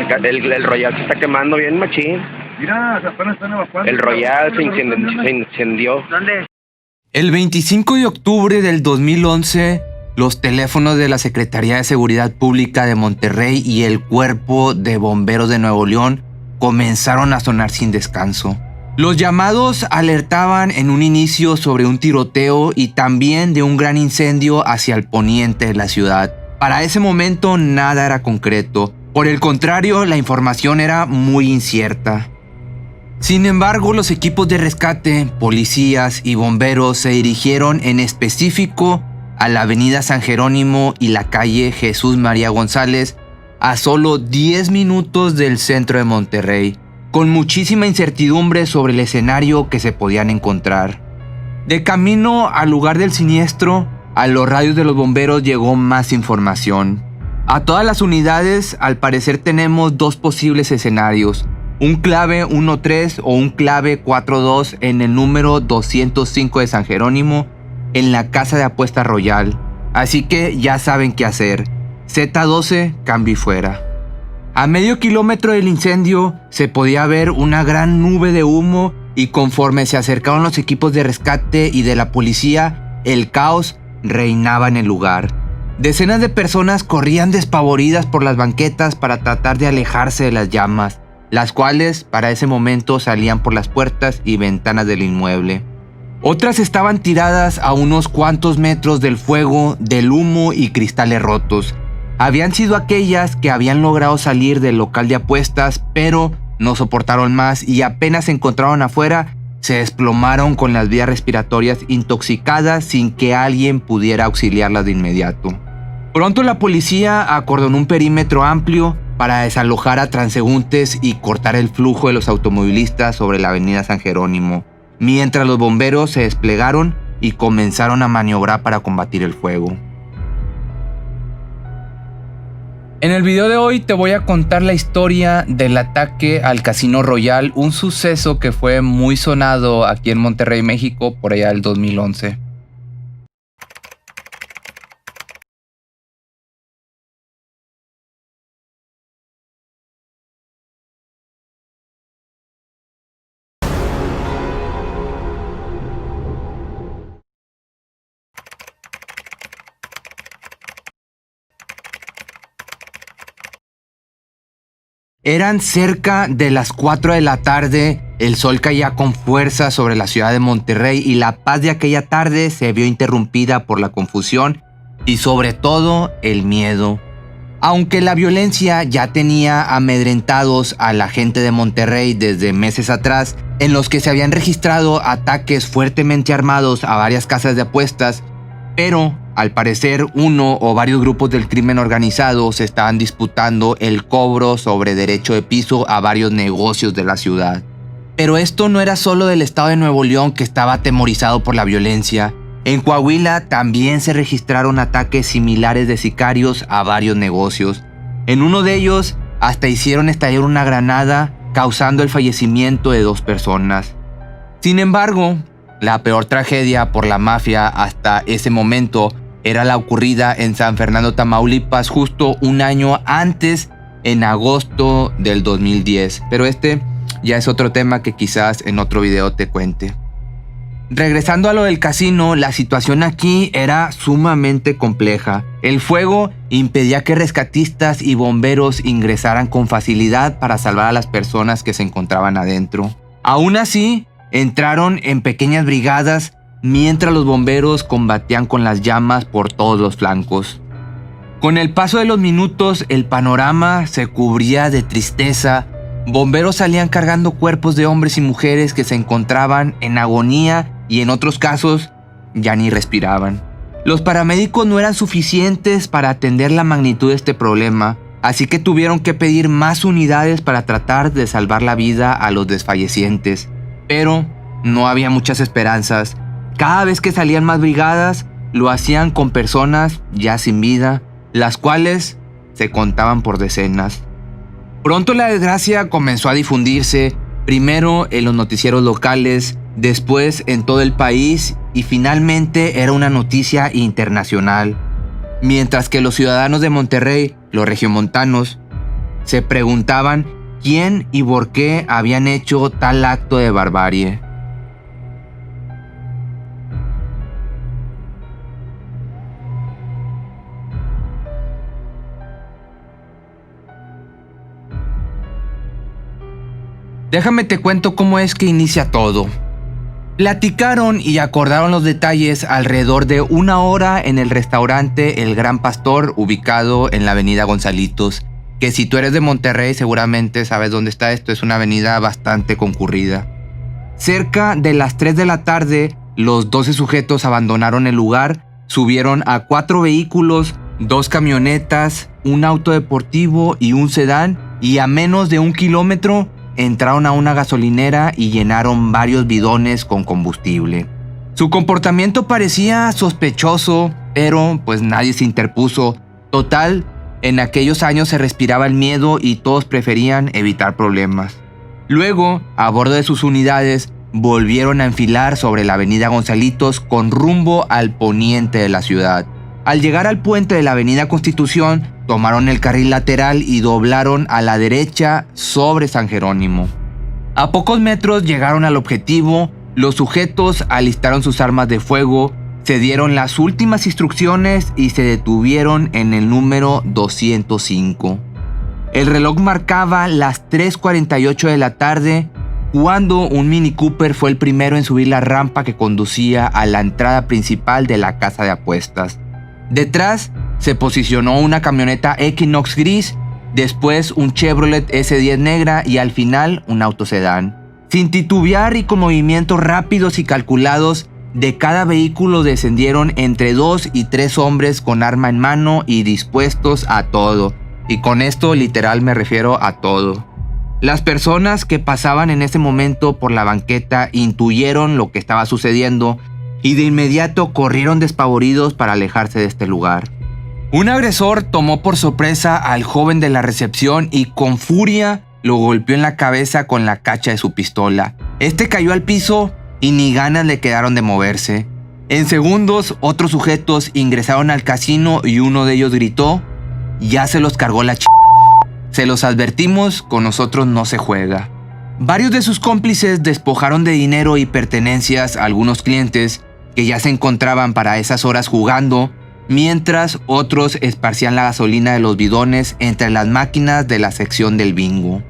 El Royal se está quemando bien machín. Mira, apenas están evacuando. El Royal se incendió. ¿Dónde? El 25 de octubre del 2011, los teléfonos de la Secretaría de Seguridad Pública de Monterrey y el Cuerpo de Bomberos de Nuevo León comenzaron a sonar sin descanso. Los llamados alertaban en un inicio sobre un tiroteo y también de un gran incendio hacia el poniente de la ciudad. Para ese momento nada era concreto. Por el contrario, la información era muy incierta. Sin embargo, los equipos de rescate, policías y bomberos se dirigieron en específico a la avenida San Jerónimo y la calle Jesús María González, a solo 10 minutos del centro de Monterrey, con muchísima incertidumbre sobre el escenario que se podían encontrar. De camino al lugar del siniestro, a los radios de los bomberos llegó más información. A todas las unidades, al parecer tenemos dos posibles escenarios: un clave 1-3 o un clave 4-2 en el número 205 de San Jerónimo, en la casa de apuesta Royal. Así que ya saben qué hacer. Z12, cambio y fuera. A medio kilómetro del incendio se podía ver una gran nube de humo y conforme se acercaron los equipos de rescate y de la policía, el caos reinaba en el lugar. Decenas de personas corrían despavoridas por las banquetas para tratar de alejarse de las llamas, las cuales para ese momento salían por las puertas y ventanas del inmueble. Otras estaban tiradas a unos cuantos metros del fuego, del humo y cristales rotos. Habían sido aquellas que habían logrado salir del local de apuestas, pero no soportaron más y apenas se encontraron afuera, se desplomaron con las vías respiratorias intoxicadas sin que alguien pudiera auxiliarlas de inmediato. Pronto la policía acordonó un perímetro amplio para desalojar a transeúntes y cortar el flujo de los automovilistas sobre la avenida San Jerónimo, mientras los bomberos se desplegaron y comenzaron a maniobrar para combatir el fuego. En el video de hoy te voy a contar la historia del ataque al Casino Royal, un suceso que fue muy sonado aquí en Monterrey, México, por allá del 2011. Eran cerca de las 4 de la tarde, el sol caía con fuerza sobre la ciudad de Monterrey y la paz de aquella tarde se vio interrumpida por la confusión y sobre todo el miedo. Aunque la violencia ya tenía amedrentados a la gente de Monterrey desde meses atrás, en los que se habían registrado ataques fuertemente armados a varias casas de apuestas, pero al parecer uno o varios grupos del crimen organizado se estaban disputando el cobro sobre derecho de piso a varios negocios de la ciudad. Pero esto no era solo del estado de Nuevo León, que estaba atemorizado por la violencia. En Coahuila también se registraron ataques similares de sicarios a varios negocios. En uno de ellos hasta hicieron estallar una granada, causando el fallecimiento de 2 personas. Sin embargo, la peor tragedia por la mafia hasta ese momento era la ocurrida en San Fernando, Tamaulipas, justo un año antes, en agosto del 2010. Pero este ya es otro tema que quizás en otro video te cuente. Regresando a lo del casino, la situación aquí era sumamente compleja. El fuego impedía que rescatistas y bomberos ingresaran con facilidad para salvar a las personas que se encontraban adentro. Aún así, entraron en pequeñas brigadas mientras los bomberos combatían con las llamas por todos los flancos. Con el paso de los minutos, el panorama se cubría de tristeza. Bomberos salían cargando cuerpos de hombres y mujeres que se encontraban en agonía y en otros casos ya ni respiraban. Los paramédicos no eran suficientes para atender la magnitud de este problema, así que tuvieron que pedir más unidades para tratar de salvar la vida a los desfallecientes. Pero no había muchas esperanzas. Cada vez que salían más brigadas, lo hacían con personas ya sin vida, las cuales se contaban por decenas. Pronto la desgracia comenzó a difundirse, primero en los noticieros locales, después en todo el país y finalmente era una noticia internacional. Mientras que los ciudadanos de Monterrey, los regiomontanos, se preguntaban quién y por qué habían hecho tal acto de barbarie. Déjame te cuento cómo es que inicia todo. Platicaron y acordaron los detalles alrededor de 1 hora en el restaurante El Gran Pastor, ubicado en la avenida Gonzalitos, que si tú eres de Monterrey seguramente sabes dónde está esto, es una avenida bastante concurrida. Cerca de las 3 de la tarde, los 12 sujetos abandonaron el lugar, subieron a 4 vehículos, 2 camionetas, un auto deportivo y un sedán, y a menos de 1 kilómetro entraron a una gasolinera y llenaron varios bidones con combustible. Su comportamiento parecía sospechoso, pero pues nadie se interpuso. Total, en aquellos años se respiraba el miedo y todos preferían evitar problemas. Luego, a bordo de sus unidades, volvieron a enfilar sobre la avenida Gonzalitos con rumbo al poniente de la ciudad. Al llegar al puente de la avenida Constitución, tomaron el carril lateral y doblaron a la derecha sobre San Jerónimo. A pocos metros llegaron al objetivo, los sujetos alistaron sus armas de fuego, se dieron las últimas instrucciones y se detuvieron en el número 205. El reloj marcaba las 3:48 de la tarde cuando un Mini Cooper fue el primero en subir la rampa que conducía a la entrada principal de la casa de apuestas. Detrás se posicionó una camioneta Equinox gris, después un Chevrolet S10 negra y al final un auto sedán. Sin titubear y con movimientos rápidos y calculados, de cada vehículo descendieron entre 2 y 3 hombres con arma en mano y dispuestos a todo. Y con esto literal me refiero a todo. Las personas que pasaban en ese momento por la banqueta intuyeron lo que estaba sucediendo y de inmediato corrieron despavoridos para alejarse de este lugar. Un agresor tomó por sorpresa al joven de la recepción y con furia lo golpeó en la cabeza con la cacha de su pistola. Este cayó al piso y ni ganas le quedaron de moverse. En segundos, otros sujetos ingresaron al casino y uno de ellos gritó: "Ya se los cargó la ch... Se los advertimos, con nosotros no se juega". Varios de sus cómplices despojaron de dinero y pertenencias a algunos clientes que ya se encontraban para esas horas jugando, mientras otros esparcían la gasolina de los bidones entre las máquinas de la sección del bingo.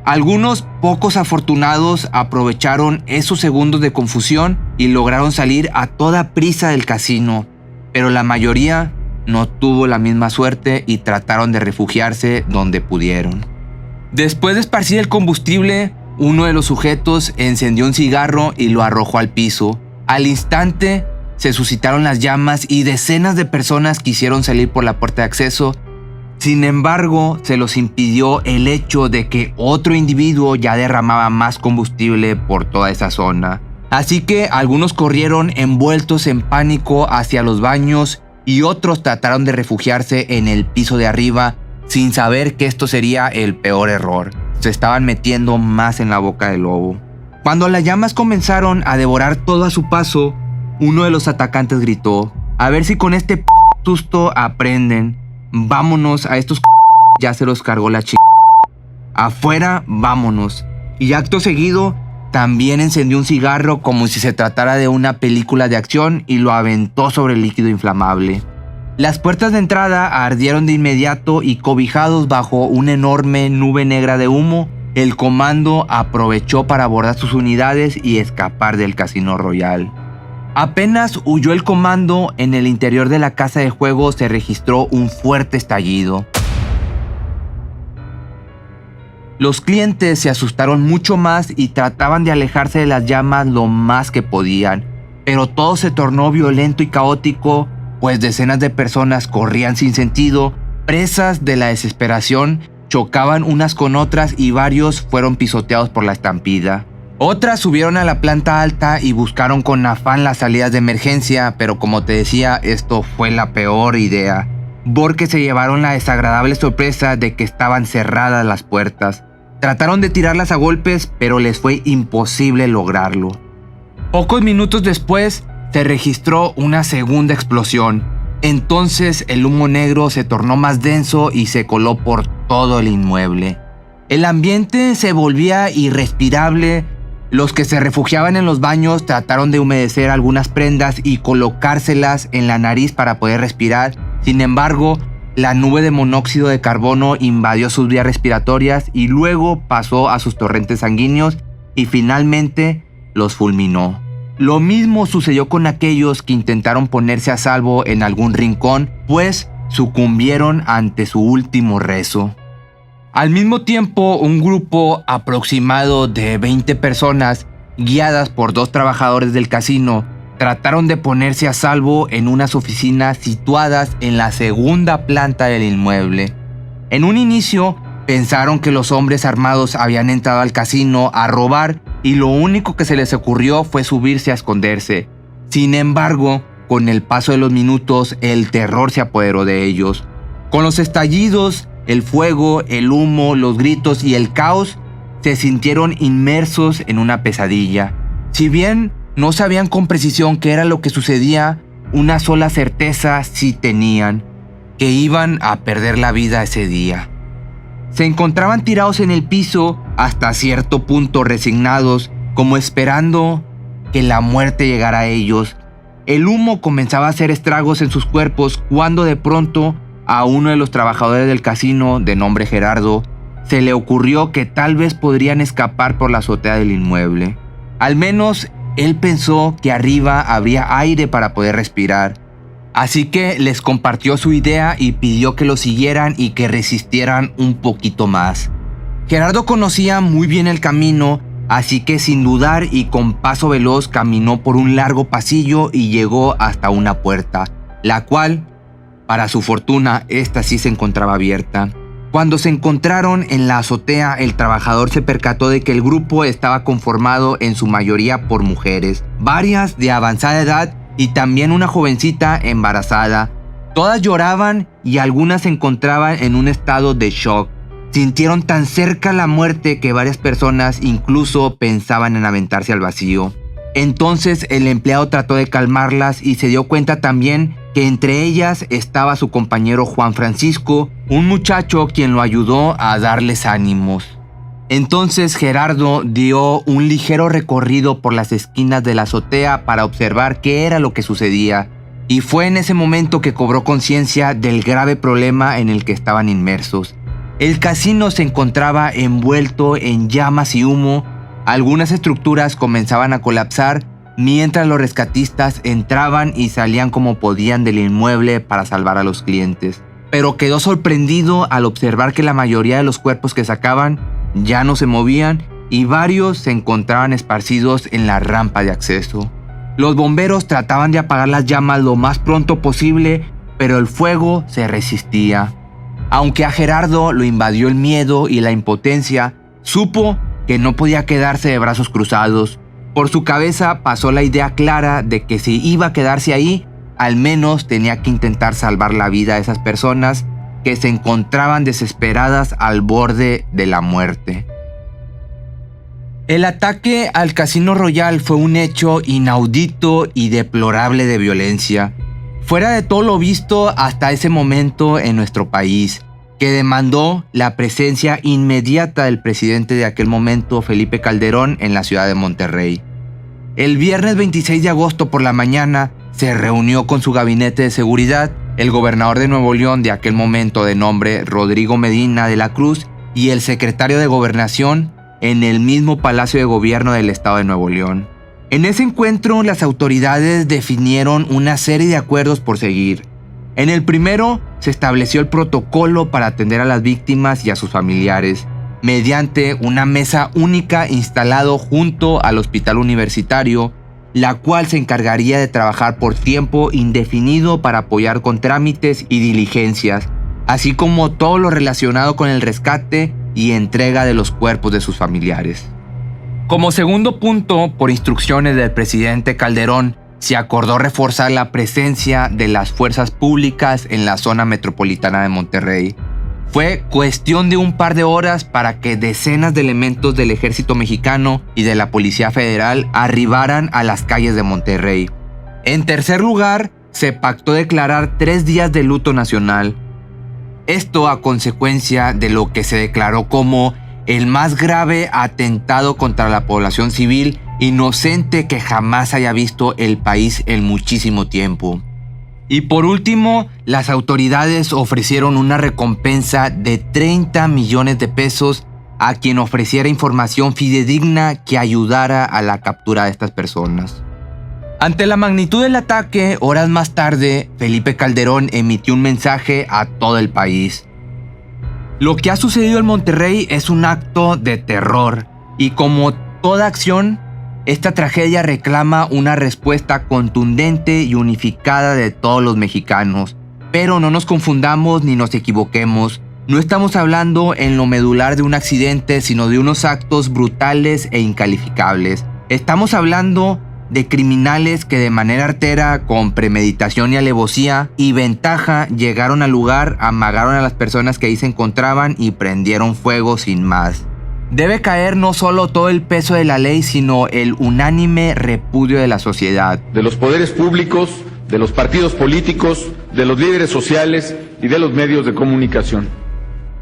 Algunos pocos afortunados aprovecharon esos segundos de confusión y lograron salir a toda prisa del casino, pero la mayoría no tuvo la misma suerte y trataron de refugiarse donde pudieron. Después de esparcir el combustible, uno de los sujetos encendió un cigarro y lo arrojó al piso. Al instante se suscitaron las llamas y decenas de personas quisieron salir por la puerta de acceso. Sin embargo, se los impidió el hecho de que otro individuo ya derramaba más combustible por toda esa zona. Así que algunos corrieron envueltos en pánico hacia los baños y otros trataron de refugiarse en el piso de arriba sin saber que esto sería el peor error. Se estaban metiendo más en la boca del lobo. Cuando las llamas comenzaron a devorar todo a su paso, uno de los atacantes gritó: "A ver si con este susto aprenden. Vámonos, a estos ya se los cargó la ch... Afuera, vámonos". Y acto seguido, también encendió un cigarro como si se tratara de una película de acción y lo aventó sobre el líquido inflamable. Las puertas de entrada ardieron de inmediato y cobijados bajo una enorme nube negra de humo, el comando aprovechó para abordar sus unidades y escapar del Casino Royal. Apenas huyó el comando, en el interior de la casa de juego se registró un fuerte estallido. Los clientes se asustaron mucho más y trataban de alejarse de las llamas lo más que podían, pero todo se tornó violento y caótico, pues decenas de personas corrían sin sentido, presas de la desesperación, chocaban unas con otras y varios fueron pisoteados por la estampida. Otras subieron a la planta alta y buscaron con afán las salidas de emergencia, pero como te decía, esto fue la peor idea, porque se llevaron la desagradable sorpresa de que estaban cerradas las puertas. Trataron de tirarlas a golpes, pero les fue imposible lograrlo. Pocos minutos después, se registró una segunda explosión. Entonces el humo negro se tornó más denso y se coló por todo el inmueble. El ambiente se volvía irrespirable. Los que se refugiaban en los baños trataron de humedecer algunas prendas y colocárselas en la nariz para poder respirar. Sin embargo, la nube de monóxido de carbono invadió sus vías respiratorias y luego pasó a sus torrentes sanguíneos y finalmente los fulminó. Lo mismo sucedió con aquellos que intentaron ponerse a salvo en algún rincón, pues sucumbieron ante su último rezo. Al mismo tiempo, un grupo aproximado de 20 personas, guiadas por 2 trabajadores del casino, trataron de ponerse a salvo en unas oficinas situadas en la segunda planta del inmueble. En un inicio, pensaron que los hombres armados habían entrado al casino a robar y lo único que se les ocurrió fue subirse a esconderse. Sin embargo, con el paso de los minutos, el terror se apoderó de ellos. Con los estallidos, el fuego, el humo, los gritos y el caos, se sintieron inmersos en una pesadilla. Si bien no sabían con precisión qué era lo que sucedía, una sola certeza sí tenían: que iban a perder la vida ese día. Se encontraban tirados en el piso, hasta cierto punto resignados, como esperando que la muerte llegara a ellos. El humo comenzaba a hacer estragos en sus cuerpos cuando de pronto a uno de los trabajadores del casino, de nombre Gerardo, se le ocurrió que tal vez podrían escapar por la azotea del inmueble. Al menos él pensó que arriba habría aire para poder respirar. Así que les compartió su idea y pidió que lo siguieran y que resistieran un poquito más. Gerardo conocía muy bien el camino, así que sin dudar y con paso veloz caminó por un largo pasillo y llegó hasta una puerta, la cual, para su fortuna, esta sí se encontraba abierta. Cuando se encontraron en la azotea, el trabajador se percató de que el grupo estaba conformado en su mayoría por mujeres, varias de avanzada edad y también una jovencita embarazada. Todas lloraban y algunas se encontraban en un estado de shock. Sintieron tan cerca la muerte que varias personas incluso pensaban en aventarse al vacío. Entonces el empleado trató de calmarlas y se dio cuenta también que entre ellas estaba su compañero Juan Francisco, un muchacho quien lo ayudó a darles ánimos. Entonces Gerardo dio un ligero recorrido por las esquinas de la azotea para observar qué era lo que sucedía, y fue en ese momento que cobró conciencia del grave problema en el que estaban inmersos. El casino se encontraba envuelto en llamas y humo. Algunas estructuras comenzaban a colapsar mientras los rescatistas entraban y salían como podían del inmueble para salvar a los clientes. Pero quedó sorprendido al observar que la mayoría de los cuerpos que sacaban ya no se movían y varios se encontraban esparcidos en la rampa de acceso. Los bomberos trataban de apagar las llamas lo más pronto posible, pero el fuego se resistía. Aunque a Gerardo lo invadió el miedo y la impotencia, supo que no podía quedarse de brazos cruzados. Por su cabeza pasó la idea clara de que si iba a quedarse ahí, al menos tenía que intentar salvar la vida de esas personas que se encontraban desesperadas al borde de la muerte. El ataque al Casino Royal fue un hecho inaudito y deplorable de violencia, fuera de todo lo visto hasta ese momento en nuestro país, que demandó la presencia inmediata del presidente de aquel momento, Felipe Calderón, en la ciudad de Monterrey. El viernes 26 de agosto por la mañana se reunió con su gabinete de seguridad el gobernador de Nuevo León de aquel momento, de nombre Rodrigo Medina de la Cruz, y el secretario de Gobernación en el mismo Palacio de Gobierno del estado de Nuevo León. En ese encuentro, las autoridades definieron una serie de acuerdos por seguir. En el primero, se estableció el protocolo para atender a las víctimas y a sus familiares, mediante una mesa única instalado junto al hospital universitario, la cual se encargaría de trabajar por tiempo indefinido para apoyar con trámites y diligencias, así como todo lo relacionado con el rescate y entrega de los cuerpos de sus familiares. Como segundo punto, por instrucciones del presidente Calderón, se acordó reforzar la presencia de las fuerzas públicas en la zona metropolitana de Monterrey. Fue cuestión de un par de horas para que decenas de elementos del ejército mexicano y de la Policía Federal arribaran a las calles de Monterrey. En tercer lugar, se pactó declarar 3 días de luto nacional. Esto a consecuencia de lo que se declaró como el más grave atentado contra la población civil inocente que jamás haya visto el país en muchísimo tiempo. Y por último, las autoridades ofrecieron una recompensa de 30 millones de pesos a quien ofreciera información fidedigna que ayudara a la captura de estas personas. Ante la magnitud del ataque, horas más tarde, Felipe Calderón emitió un mensaje a todo el país. Lo que ha sucedido en Monterrey es un acto de terror y como toda acción, esta tragedia reclama una respuesta contundente y unificada de todos los mexicanos. Pero no nos confundamos ni nos equivoquemos. No estamos hablando en lo medular de un accidente, sino de unos actos brutales e incalificables. Estamos hablando de criminales que de manera artera, con premeditación y alevosía y ventaja, llegaron al lugar, amagaron a las personas que ahí se encontraban y prendieron fuego sin más. Debe caer no solo todo el peso de la ley, sino el unánime repudio de la sociedad. De los poderes públicos, de los partidos políticos, de los líderes sociales y de los medios de comunicación.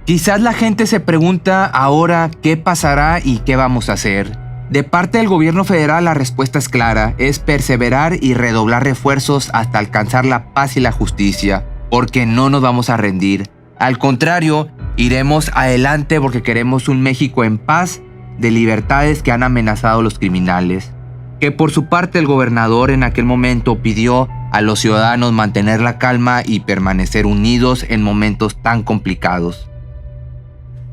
Quizás la gente se pregunta ahora qué pasará y qué vamos a hacer. De parte del gobierno federal la respuesta es clara, es perseverar y redoblar refuerzos hasta alcanzar la paz y la justicia, porque no nos vamos a rendir. Al contrario, iremos adelante porque queremos un México en paz, de libertades que han amenazado a los criminales. Que por su parte el gobernador en aquel momento pidió a los ciudadanos mantener la calma y permanecer unidos en momentos tan complicados.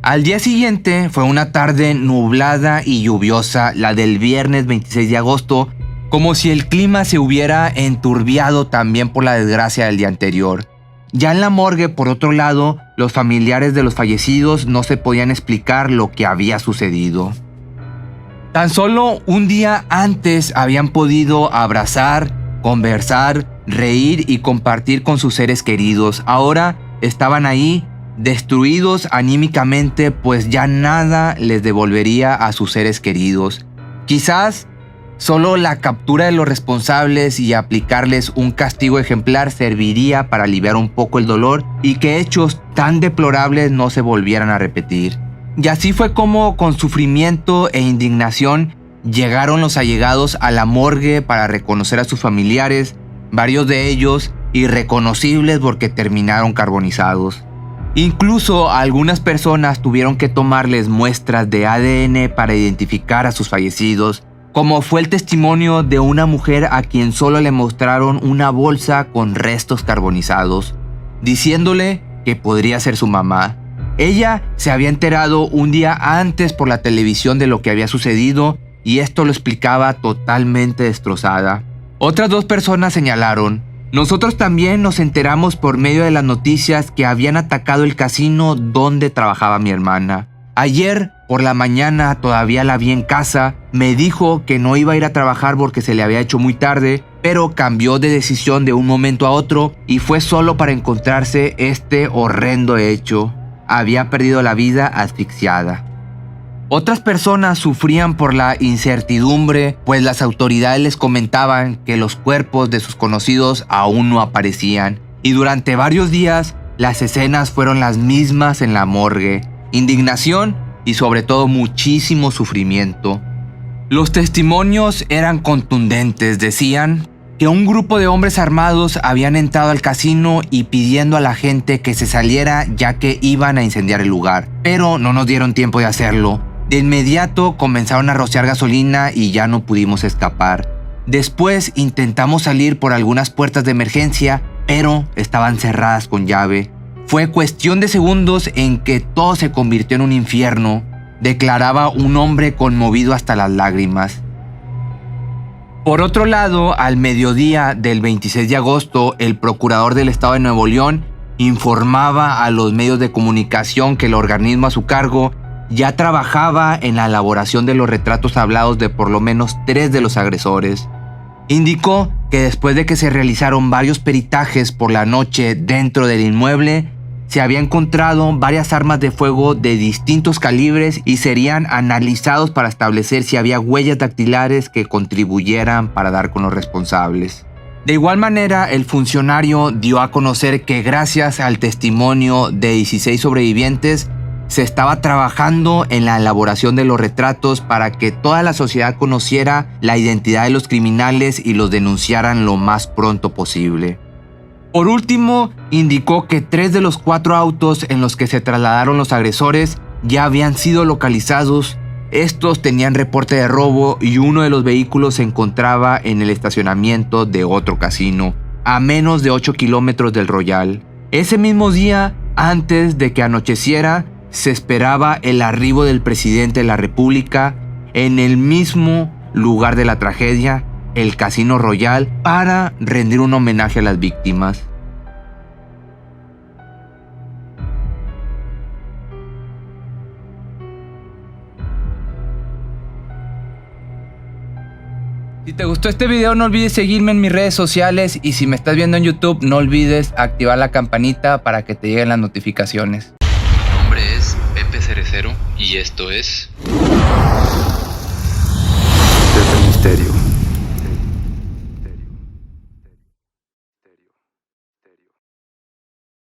Al día siguiente fue una tarde nublada y lluviosa, la del viernes 26 de agosto, como si el clima se hubiera enturbiado también por la desgracia del día anterior. Ya en la morgue, por otro lado, los familiares de los fallecidos no se podían explicar lo que había sucedido. Tan solo un día antes habían podido abrazar, conversar, reír y compartir con sus seres queridos. Ahora estaban ahí, destruidos anímicamente, pues ya nada les devolvería a sus seres queridos. Quizás solo la captura de los responsables y aplicarles un castigo ejemplar serviría para aliviar un poco el dolor y que hechos tan deplorables no se volvieran a repetir. Y así fue como, con sufrimiento e indignación, llegaron los allegados a la morgue para reconocer a sus familiares, varios de ellos irreconocibles porque terminaron carbonizados. Incluso algunas personas tuvieron que tomarles muestras de ADN para identificar a sus fallecidos, como fue el testimonio de una mujer a quien solo le mostraron una bolsa con restos carbonizados, diciéndole que podría ser su mamá. Ella se había enterado un día antes por la televisión de lo que había sucedido y esto lo explicaba totalmente destrozada. Otras dos personas señalaron: nosotros también nos enteramos por medio de las noticias que habían atacado el casino donde trabajaba mi hermana. Ayer por la mañana todavía la vi en casa, me dijo que no iba a ir a trabajar porque se le había hecho muy tarde, pero cambió de decisión de un momento a otro y fue solo para encontrarse este horrendo hecho. Había perdido la vida asfixiada. Otras personas sufrían por la incertidumbre, pues las autoridades les comentaban que los cuerpos de sus conocidos aún no aparecían. Y durante varios días, las escenas fueron las mismas en la morgue: indignación y sobre todo muchísimo sufrimiento. Los testimonios eran contundentes, decían que un grupo de hombres armados habían entrado al casino y pidiendo a la gente que se saliera ya que iban a incendiar el lugar, pero no nos dieron tiempo de hacerlo. De inmediato comenzaron a rociar gasolina y ya no pudimos escapar. Después intentamos salir por algunas puertas de emergencia, pero estaban cerradas con llave. Fue cuestión de segundos en que todo se convirtió en un infierno, declaraba un hombre conmovido hasta las lágrimas. Por otro lado, al mediodía del 26 de agosto, el procurador del estado de Nuevo León informaba a los medios de comunicación que el organismo a su cargo ya trabajaba en la elaboración de los retratos hablados de por lo menos 3 de los agresores. Indicó que después de que se realizaron varios peritajes por la noche dentro del inmueble, se había encontrado varias armas de fuego de distintos calibres y serían analizados para establecer si había huellas dactilares que contribuyeran para dar con los responsables. De igual manera, el funcionario dio a conocer que gracias al testimonio de 16 sobrevivientes, se estaba trabajando en la elaboración de los retratos para que toda la sociedad conociera la identidad de los criminales y los denunciaran lo más pronto posible. Por último, indicó que 3 de los 4 autos en los que se trasladaron los agresores ya habían sido localizados. Estos tenían reporte de robo y uno de los vehículos se encontraba en el estacionamiento de otro casino, a menos de 8 kilómetros del Royal. Ese mismo día, antes de que anocheciera, se esperaba el arribo del presidente de la República en el mismo lugar de la tragedia, el Casino Royal, para rendir un homenaje a las víctimas. Si te gustó este video, no olvides seguirme en mis redes sociales, y si me estás viendo en YouTube, no olvides activar la campanita para que te lleguen las notificaciones. Mi nombre es Pepe Cerecero y esto es...